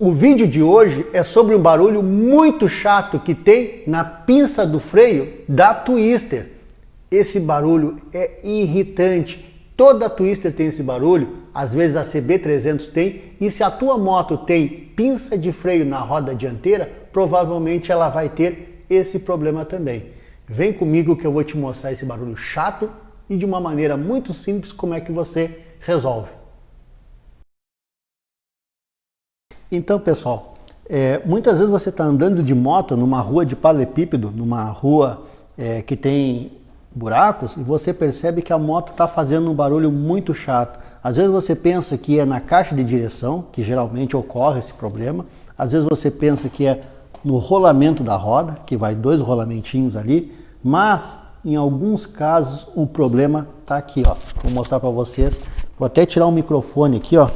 O vídeo de hoje é sobre um barulho muito chato que tem na pinça do freio da Twister. Esse barulho é irritante. Toda Twister tem esse barulho, às vezes a CB300 tem, e se a tua moto tem pinça de freio na roda dianteira, provavelmente ela vai ter esse problema também. Vem comigo que eu vou te mostrar esse barulho chato e de uma maneira muito simples como é que você resolve. Então, pessoal, muitas vezes você está andando de moto numa rua de paralelepípedo, numa rua que tem buracos, e você percebe que a moto está fazendo um barulho muito chato. Às vezes você pensa que é na caixa de direção, que geralmente ocorre esse problema. Às vezes você pensa que é no rolamento da roda, que vai dois rolamentinhos ali, mas em alguns casos o problema está aqui, ó. Vou mostrar para vocês. Vou até tirar o microfone aqui, ó.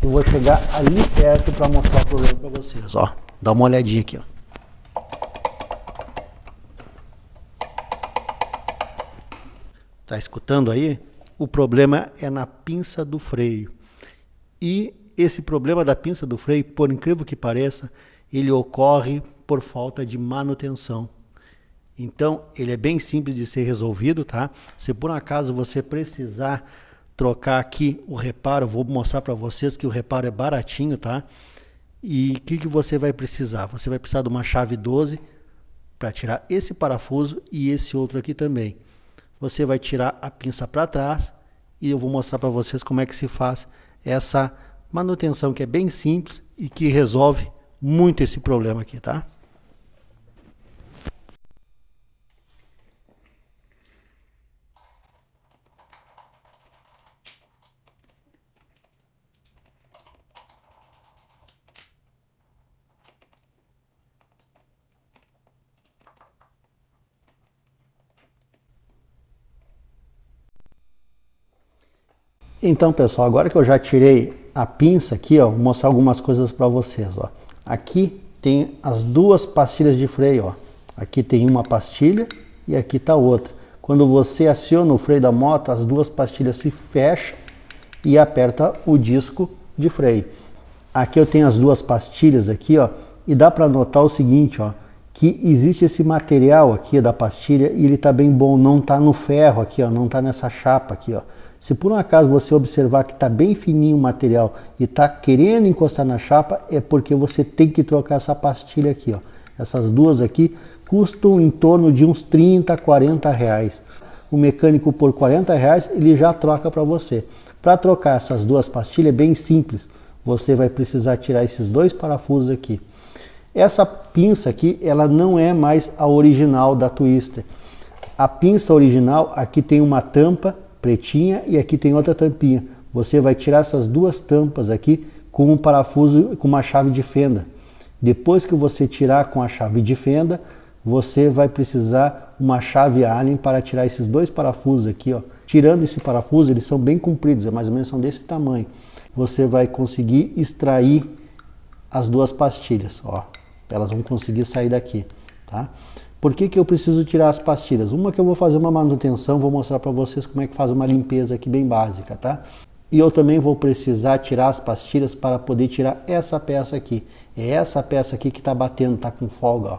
Eu vou chegar ali perto para mostrar o problema para vocês, ó. Dá uma olhadinha aqui, ó. Tá escutando aí? O problema é na pinça do freio. E esse problema da pinça do freio, por incrível que pareça, ele ocorre por falta de manutenção. Então, ele é bem simples de ser resolvido, tá? Se por um acaso você precisar trocar aqui o reparo, eu vou mostrar para vocês que o reparo é baratinho, tá? E o que você vai precisar? Você vai precisar de uma chave 12 para tirar esse parafuso e esse outro aqui também. Você vai tirar a pinça para trás e eu vou mostrar para vocês como é que se faz essa manutenção, que é bem simples e que resolve muito esse problema aqui, tá? Então, pessoal, agora que eu já tirei a pinça aqui, ó, vou mostrar algumas coisas para vocês, ó. Aqui tem as duas pastilhas de freio, ó. Aqui tem uma pastilha e aqui está outra. Quando você aciona o freio da moto, as duas pastilhas se fecham e aperta o disco de freio. Aqui eu tenho as duas pastilhas aqui, ó, e dá para notar o seguinte, ó, que existe esse material aqui da pastilha e ele está bem bom, não está no ferro aqui, ó, não está nessa chapa aqui, ó. Se por um acaso você observar que está bem fininho o material e está querendo encostar na chapa, é porque você tem que trocar essa pastilha aqui, ó. Essas duas aqui custam em torno de uns 30, 40 reais. O mecânico por 40 reais ele já troca para você. Para trocar essas duas pastilhas é bem simples. Você vai precisar tirar esses dois parafusos aqui. Essa pinça aqui, ela não é mais a original da Twister. A pinça original, aqui tem uma tampa pretinha e aqui tem outra tampinha. Você vai tirar essas duas tampas aqui com um parafuso, com uma chave de fenda. Depois que você tirar com a chave de fenda, você vai precisar uma chave Allen para tirar esses dois parafusos aqui, ó. Tirando esse parafuso, eles são bem compridos, mais ou menos são desse tamanho. Você vai conseguir extrair as duas pastilhas, ó. Elas vão conseguir sair daqui, tá? Por que eu preciso tirar as pastilhas? Uma que eu vou fazer uma manutenção, vou mostrar para vocês como é que faz uma limpeza aqui bem básica, tá? E eu também vou precisar tirar as pastilhas para poder tirar essa peça aqui. É essa peça aqui que está batendo, está com folga, ó.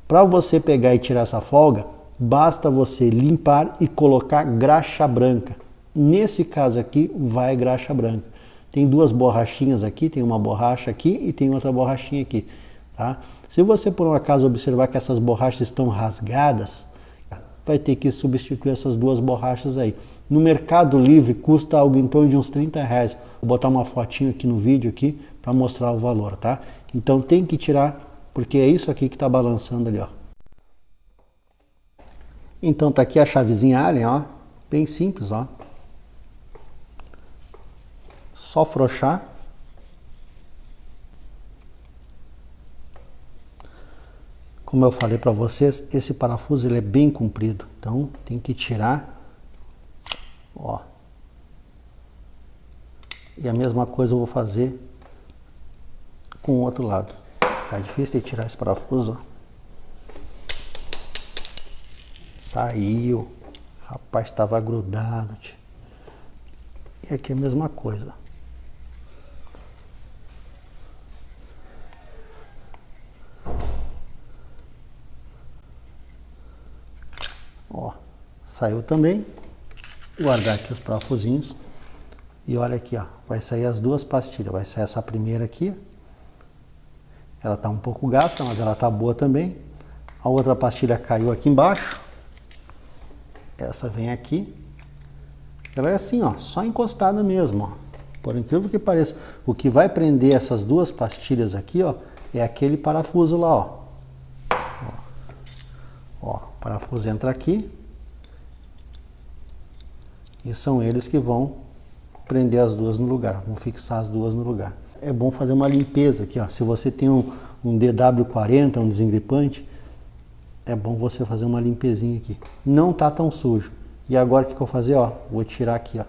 Para você pegar e tirar essa folga, basta você limpar e colocar graxa branca. Nesse caso aqui, vai graxa branca. Tem duas borrachinhas aqui, tem uma borracha aqui e tem outra borrachinha aqui, tá? Se você por um acaso observar que essas borrachas estão rasgadas, vai ter que substituir essas duas borrachas aí. No Mercado Livre custa algo em torno de uns 30 reais. Vou botar uma fotinho aqui no vídeo aqui para mostrar o valor, tá? Então tem que tirar, porque é isso aqui que está balançando ali, ó. Então tá aqui a chavezinha Allen, ó, bem simples, ó. Só afrouxar. Como eu falei para vocês, esse parafuso ele é bem comprido, então tem que tirar, ó. E a mesma coisa eu vou fazer com o outro lado. Tá difícil de tirar esse parafuso, ó. Saiu, rapaz, estava grudado. E aqui é a mesma coisa. Saiu também. Guardar aqui os parafusinhos. E olha aqui, ó, vai sair as duas pastilhas. Vai sair essa primeira aqui. Ela tá um pouco gasta, mas ela tá boa também. A outra pastilha caiu aqui embaixo. Essa vem aqui. Ela é assim, ó, só encostada mesmo, ó. Por incrível que pareça, o que vai prender essas duas pastilhas aqui, ó, é aquele parafuso lá, ó. Ó, o parafuso entra aqui. E são eles que vão prender as duas no lugar, vão fixar as duas no lugar. É bom fazer uma limpeza aqui, ó. Se você tem um DW40, um desengripante, é bom você fazer uma limpezinha aqui. Não tá tão sujo. E agora o que eu vou fazer, ó? Vou tirar aqui, ó.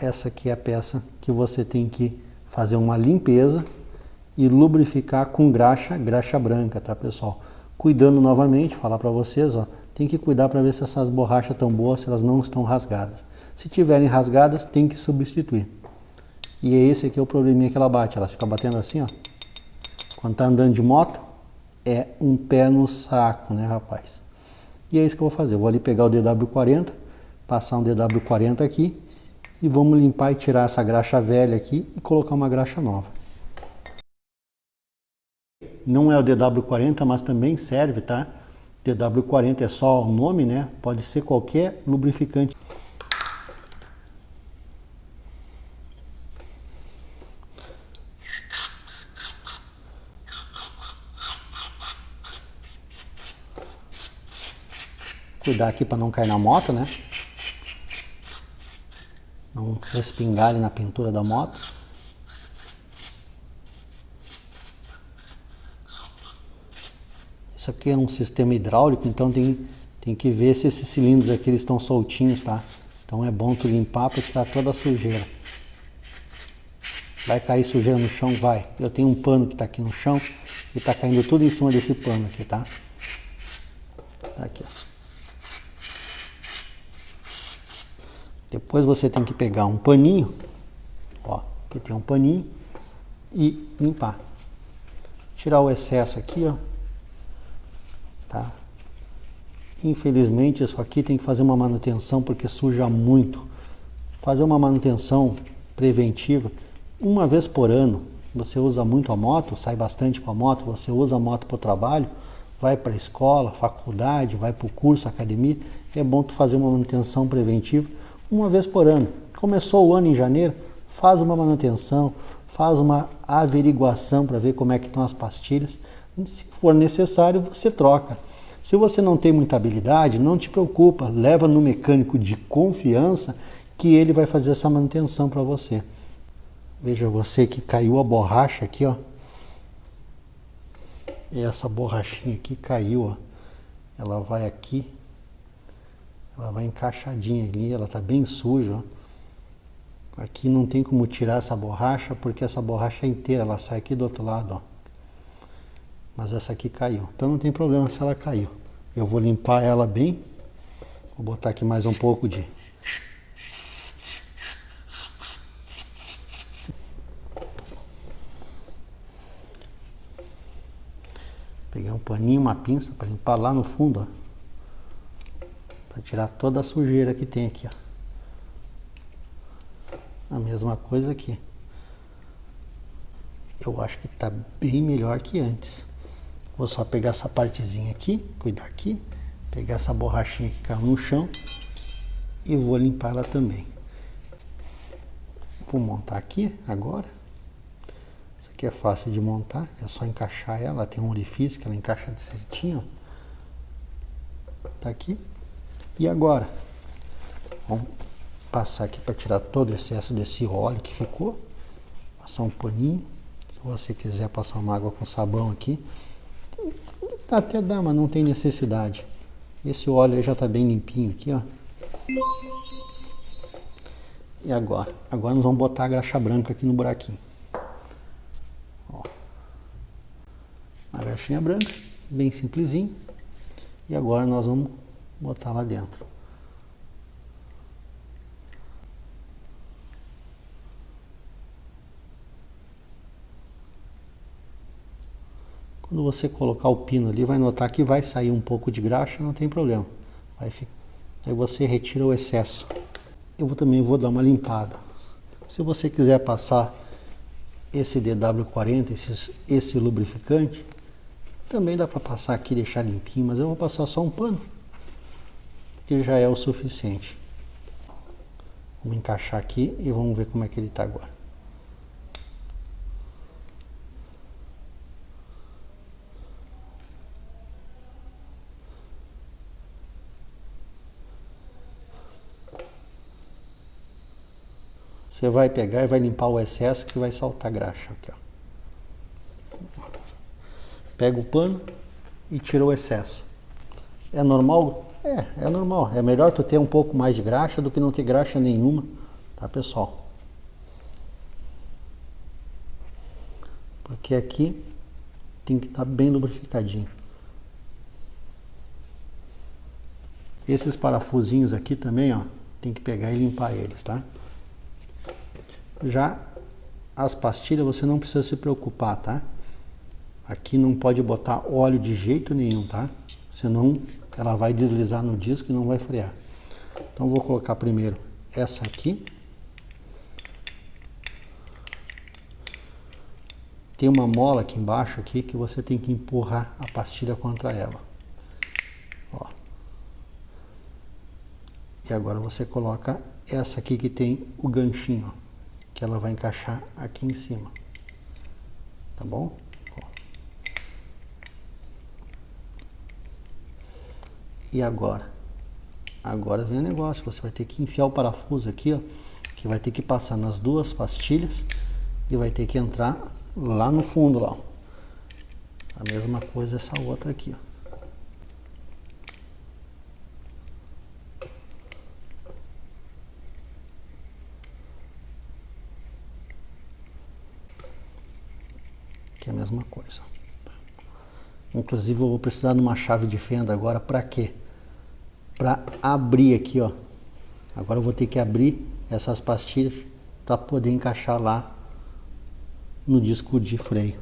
Essa aqui é a peça que você tem que fazer uma limpeza e lubrificar com graxa branca, tá, pessoal? Cuidando novamente, falar para vocês, ó, tem que cuidar para ver se essas borrachas estão boas, se elas não estão rasgadas. Se tiverem rasgadas, tem que substituir. E é esse aqui o probleminha que ela bate, ela fica batendo assim, ó. Quando tá andando de moto, é um pé no saco, né, rapaz? E é isso que eu vou fazer. Eu vou ali pegar o DW40, passar um DW40 aqui e vamos limpar e tirar essa graxa velha aqui e colocar uma graxa nova. Não é o DW40, mas também serve, tá? DW40 é só o nome, né? Pode ser qualquer lubrificante. Cuidar aqui para não cair na moto, né? Não respingar ali na pintura da moto. Isso aqui é um sistema hidráulico, então tem que ver se esses cilindros aqui eles estão soltinhos, tá? Então é bom tu limpar para tirar toda a sujeira. Vai cair sujeira no chão? Vai. Eu tenho um pano que está aqui no chão e está caindo tudo em cima desse pano aqui, tá? Aqui, ó. Depois você tem que pegar um paninho, ó, aqui tem um paninho, e limpar. Tirar o excesso aqui, ó. Tá? Infelizmente isso aqui tem que fazer uma manutenção porque suja muito. Fazer uma manutenção preventiva uma vez por ano. Você usa muito a moto, sai bastante com a moto, você usa a moto para o trabalho, vai para a escola, faculdade, vai para o curso, academia, é bom tu fazer uma manutenção preventiva uma vez por ano. Começou o ano em janeiro, faz uma manutenção, faz uma averiguação para ver como é que estão as pastilhas. Se for necessário, você troca. Se você não tem muita habilidade, não te preocupa, leva no mecânico de confiança que ele vai fazer essa manutenção para você. Veja você que caiu a borracha aqui, ó. E essa borrachinha aqui caiu, ó. Ela vai aqui. Ela vai encaixadinha ali, ela tá bem suja, ó. Aqui não tem como tirar essa borracha, porque essa borracha é inteira, ela sai aqui do outro lado, ó. Mas essa aqui caiu, então não tem problema se ela caiu. Eu vou limpar ela bem. Vou botar aqui mais um pouco de... Peguei um paninho, uma pinça para limpar lá no fundo, ó. Para tirar toda a sujeira que tem aqui, ó. A mesma coisa aqui. Eu acho que tá bem melhor que antes. Vou só pegar essa partezinha aqui, cuidar aqui, pegar essa borrachinha que caiu no chão e vou limpar ela também. Vou montar aqui agora. Isso aqui é fácil de montar, é só encaixar ela, tem um orifício que ela encaixa de certinho. Tá aqui. E agora, vamos passar aqui para tirar todo o excesso desse óleo que ficou. Passar um paninho. Se você quiser passar uma água com sabão aqui, até dá, mas não tem necessidade. Esse óleo aí já está bem limpinho aqui, ó. E agora? Agora nós vamos botar a graxa branca aqui no buraquinho. Ó. A graxinha branca, bem simplesinho. E agora nós vamos botar lá dentro. Quando você colocar o pino ali, vai notar que vai sair um pouco de graxa, não tem problema. Aí você retira o excesso. Eu também vou dar uma limpada. Se você quiser passar esse DW40, esse lubrificante, também dá para passar aqui e deixar limpinho, mas eu vou passar só um pano, que já é o suficiente. Vamos encaixar aqui e vamos ver como é que ele está agora. Você vai pegar e vai limpar o excesso que vai saltar graxa aqui, ó. Pega o pano e tira o excesso. É normal? É normal. É melhor tu ter um pouco mais de graxa do que não ter graxa nenhuma, tá, pessoal? Porque aqui tem que estar bem lubrificadinho. Esses parafusinhos aqui também, ó, tem que pegar e limpar eles, tá? Já as pastilhas você não precisa se preocupar, tá? Aqui não pode botar óleo de jeito nenhum, tá? Senão ela vai deslizar no disco e não vai frear. Então vou colocar primeiro essa aqui. Tem uma mola aqui embaixo aqui que você tem que empurrar a pastilha contra ela. Ó. E agora você coloca essa aqui que tem o ganchinho, ó, que ela vai encaixar aqui em cima, tá bom? Ó. E agora vem o negócio, você vai ter que enfiar o parafuso aqui, ó, que vai ter que passar nas duas pastilhas e vai ter que entrar lá no fundo, lá, ó. A mesma coisa essa outra aqui, ó. Que é a mesma coisa. Inclusive eu vou precisar de uma chave de fenda agora, para quê? Para abrir aqui, ó. Agora eu vou ter que abrir essas pastilhas para poder encaixar lá no disco de freio.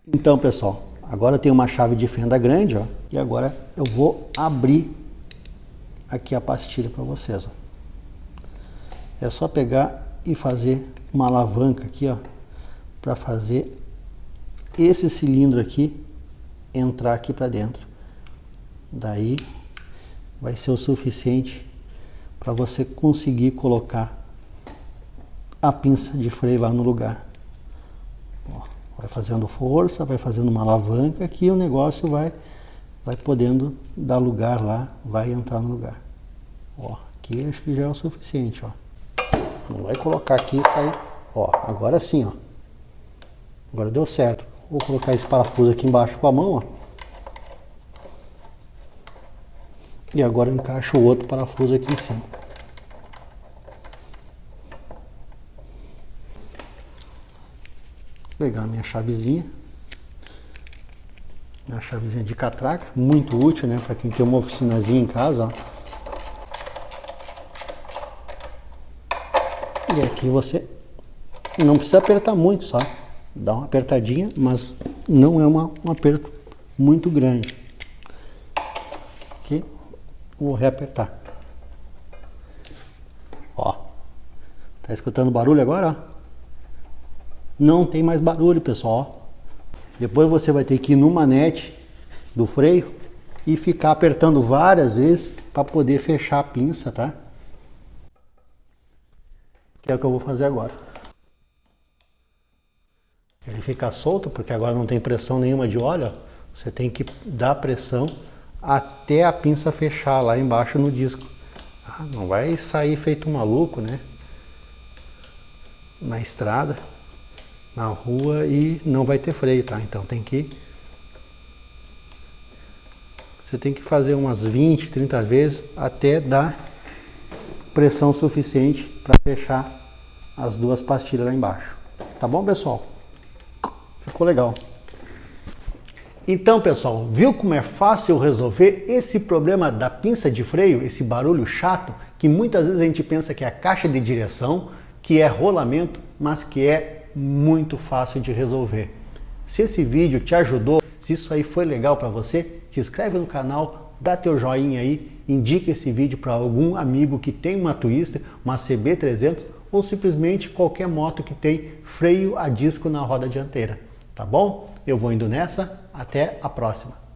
Então, pessoal, agora tem uma chave de fenda grande, ó, e agora eu vou abrir aqui a pastilha para vocês, ó. É só pegar e fazer uma alavanca aqui, ó, para fazer esse cilindro aqui entrar aqui para dentro. Daí vai ser o suficiente para você conseguir colocar a pinça de freio lá no lugar. Ó, vai fazendo força, vai fazendo uma alavanca aqui e o negócio vai podendo dar lugar lá, vai entrar no lugar. Ó, aqui acho que já é o suficiente, ó. Não vai colocar aqui e sair. Ó, agora sim, ó. Agora deu certo. Vou colocar esse parafuso aqui embaixo com a mão, ó. E agora eu encaixo o outro parafuso aqui em cima. Vou pegar a minha chavezinha. Minha chavezinha de catraca, muito útil, né, para quem tem uma oficinazinha em casa, ó. E aqui você não precisa apertar muito, só dá uma apertadinha, mas não é um aperto muito grande. Aqui, vou reapertar. Ó, tá escutando barulho agora, ó? Não tem mais barulho, pessoal, ó. Depois você vai ter que ir no manete do freio e ficar apertando várias vezes para poder fechar a pinça, tá? Que é o que eu vou fazer agora. Ele fica solto porque agora não tem pressão nenhuma de óleo, ó. Você tem que dar pressão até a pinça fechar lá embaixo no disco. Ah, não vai sair feito um maluco, né? Na estrada, na rua, e não vai ter freio, tá? Então você tem que fazer umas 20, 30 vezes até dar pressão suficiente para fechar as duas pastilhas lá embaixo. Tá bom, pessoal? Ficou legal. Então, pessoal, viu como é fácil resolver esse problema da pinça de freio, esse barulho chato, que muitas vezes a gente pensa que é a caixa de direção, que é rolamento, mas que é muito fácil de resolver. Se esse vídeo te ajudou, se isso aí foi legal para você, se inscreve no canal, dá teu joinha aí, indica esse vídeo para algum amigo que tem uma Twister, uma CB300 ou simplesmente qualquer moto que tem freio a disco na roda dianteira, tá bom? Eu vou indo nessa, até a próxima.